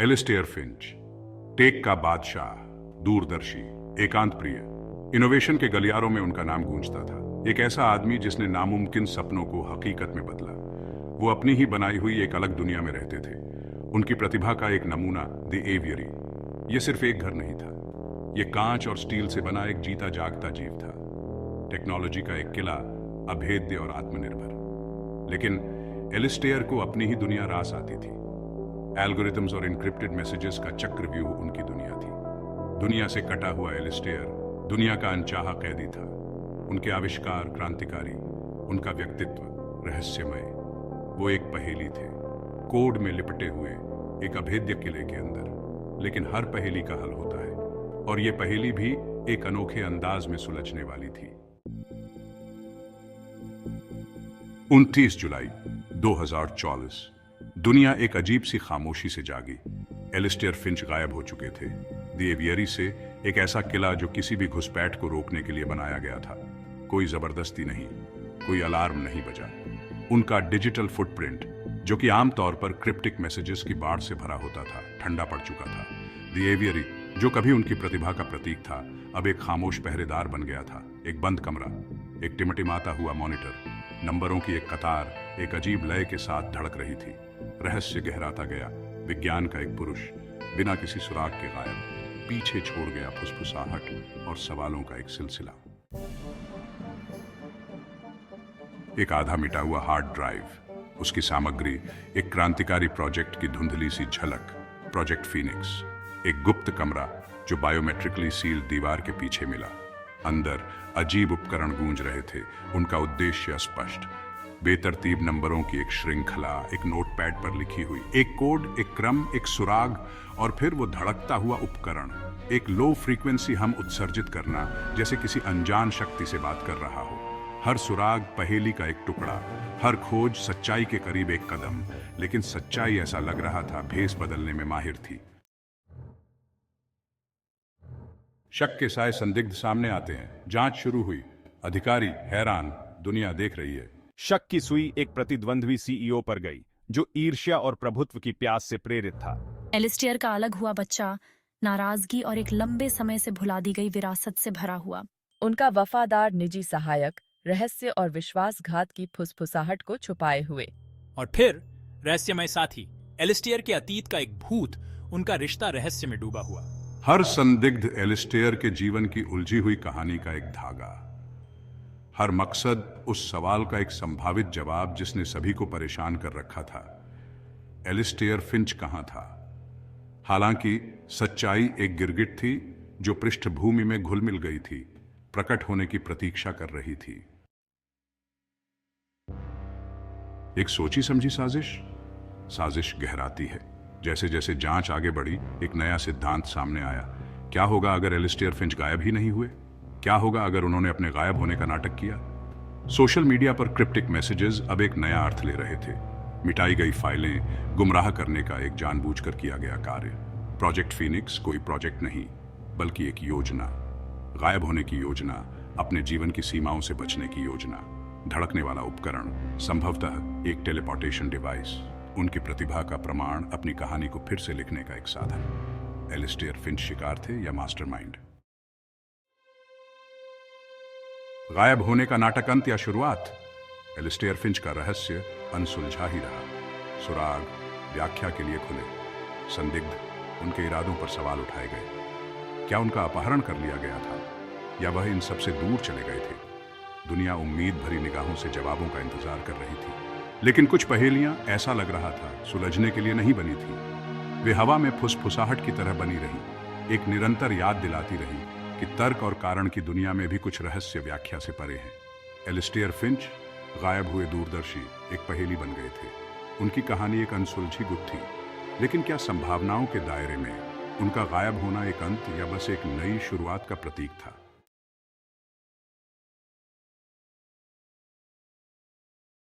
Alastair Finch, take का बादशाह, दूरदर्शी, एकांत प्रिय। इनोवेशन के गलियारों में उनका नाम गूंजता था। एक ऐसा आदमी जिसने नामुमकिन सपनों को हकीकत में बदला। वो अपनी ही बनाई हुई एक अलग दुनिया में रहते थे। उनकी प्रतिभा का एक नमूना द एवियरी। ये सिर्फ एक घर नहीं था, ये कांच और स्टील से बना एक जीता जागता जीव था। टेक्नोलॉजी का एक किला, अभेद्य और आत्मनिर्भर। लेकिन एलिस्टेयर को अपनी ही दुनिया रास आती थी। एल्गोरिथम्स और इनक्रिप्टेड मैसेजेस का चक्रव्यूह उनकी दुनिया थी। दुनिया से कटा हुआ एलिस्टेयर दुनिया का अनचाहा कैदी था। उनके आविष्कार क्रांतिकारी, उनका व्यक्तित्व रहस्यमय। वो एक पहेली थे, कोड में लिपटे हुए एक अभेद्य किले के अंदर। लेकिन हर पहेली का हल होता है, और ये पहेली भी एक अनोखे अंदाज में सुलझने वाली थी। 29 जुलाई 2024। दुनिया एक अजीब सी खामोशी से जागी। एलिस्टेयर फिंच गायब हो चुके थे। द एवियरी से एक ऐसा किला जो किसी भी घुसपैठ को रोकने के लिए बनाया गया था। कोई जबरदस्ती नहीं, कोई अलार्म नहीं बजा। उनका डिजिटल फुटप्रिंट, जो कि आमतौर पर क्रिप्टिक मैसेजेस की बाढ़ से भरा होता था, ठंडा पड़ चुका था। द एवियरी, जो कभी उनकी प्रतिभा का प्रतीक था, अब एक खामोश पहरेदार बन गया था। एक बंद कमरा, एक टिमटिमाता हुआ मॉनिटर, नंबरों की एक कतार एक अजीब लय के साथ धड़क रही थी। रहस्य गहराता गया। विज्ञान का एक पुरुष बिना किसी सुराग के गायब, पीछे छोड़ गया फुसफुसाहट और सवालों का एक सिलसिला। एक आधा मिटा हुआ हार्ड ड्राइव, उसकी सामग्री एक क्रांतिकारी प्रोजेक्ट की धुंधली सी झलक, प्रोजेक्ट फीनिक्स। एक गुप्त कमरा जो बायोमेट्रिकली सील्ड दीवार के पीछे मिला। अंदर अजीब उपकरण गूंज रहे थे, उनका उद्देश्य स्पष्ट। बेतरतीब नंबरों की एक श्रृंखला, एक नोटपैड पर लिखी हुई, एक कोड, एक क्रम, एक सुराग, और फिर वो धड़कता हुआ उपकरण। एक लो फ्रीक्वेंसी हम उत्सर्जित करना, जैसे किसी अनजान शक्ति से बात कर रहा हो। हर सुराग पहेली का एक टुकड़ा, हर खोज सच्चाई के करीब एक कदम। लेकिन सच्चाई, ऐसा लग रहा था, भेस बदलने में माहिर थी। शक के साए संदिग्ध सामने आते हैं। जांच शुरू हुई। अधिकारी हैरान, दुनिया देख रही है। शक की सुई एक प्रतिद्वंद्वी सीईओ पर गई, जो ईर्ष्या और प्रभुत्व की प्यास से प्रेरित था। एलिस्टेयर का अलग हुआ बच्चा नाराजगी और एक लंबे समय से भुला दी गई विरासत से भरा हुआ। उनका वफादार निजी सहायक रहस्य और विश्वासघात की फुसफुसाहट को छुपाए हुए। और फिर रहस्यमय साथी एलिस्टेयर के अतीत का एक भूत, उनका रिश्ता रहस्य में डूबा हुआ। हर संदिग्ध एलिस्टेयर के जीवन की उलझी हुई कहानी का एक धागा। हर मकसद उस सवाल का एक संभावित जवाब जिसने सभी को परेशान कर रखा था। एलिस्टेयर फिंच कहां था? हालांकि सच्चाई एक गिरगिट थी जो पृष्ठभूमि में घुल मिल गई थी, प्रकट होने की प्रतीक्षा कर रही थी। एक सोची समझी साजिश गहराती है। जैसे जैसे जांच आगे बढ़ी, एक नया सिद्धांत सामने आया। क्या होगा अगर एलिस्टेयर फिंच गायब ही नहीं हुए? क्या होगा अगर उन्होंने अपने गायब होने का नाटक किया? सोशल मीडिया पर क्रिप्टिक मैसेजेस अब एक नया अर्थ ले रहे थे। मिटाई गई फाइलें गुमराह करने का एक जानबूझकर किया गया कार्य। प्रोजेक्ट फीनिक्स कोई प्रोजेक्ट नहीं, बल्कि एक योजना। गायब होने की योजना, अपने जीवन की सीमाओं से बचने की योजना। धड़कने वाला उपकरण, संभवतः एक टेलीपोर्टेशन डिवाइस। उनकी प्रतिभा का प्रमाण, अपनी कहानी को फिर से लिखने का एक साधन। एलिस्टेयर फिंच शिकार थे या मास्टरमाइंड? गायब होने का नाटक अंत या शुरुआत? एलिस्टेयर फिंच का रहस्य अनसुलझा ही रहा। सुराग व्याख्या के लिए खुले। संदिग्ध, उनके इरादों पर सवाल उठाए गए। क्या उनका अपहरण कर लिया गया था, या वह इन सबसे दूर चले गए थे? दुनिया उम्मीद भरी निगाहों से जवाबों का इंतजार कर रही थी। लेकिन कुछ पहेलियां, ऐसा लग रहा था, सुलझने के लिए नहीं बनी थी। वे हवा में फुसफुसाहट की तरह बनी रही, एक निरंतर याद दिलाती रही कि तर्क और कारण की दुनिया में भी कुछ रहस्य व्याख्या से परे हैं। एलिस्टेयर फिंच, गायब हुए दूरदर्शी, एक पहेली बन गए थे। उनकी कहानी एक अनसुलझी गुत्थी। लेकिन क्या संभावनाओं के दायरे में उनका गायब होना एक अंत या बस एक नई शुरुआत का प्रतीक था?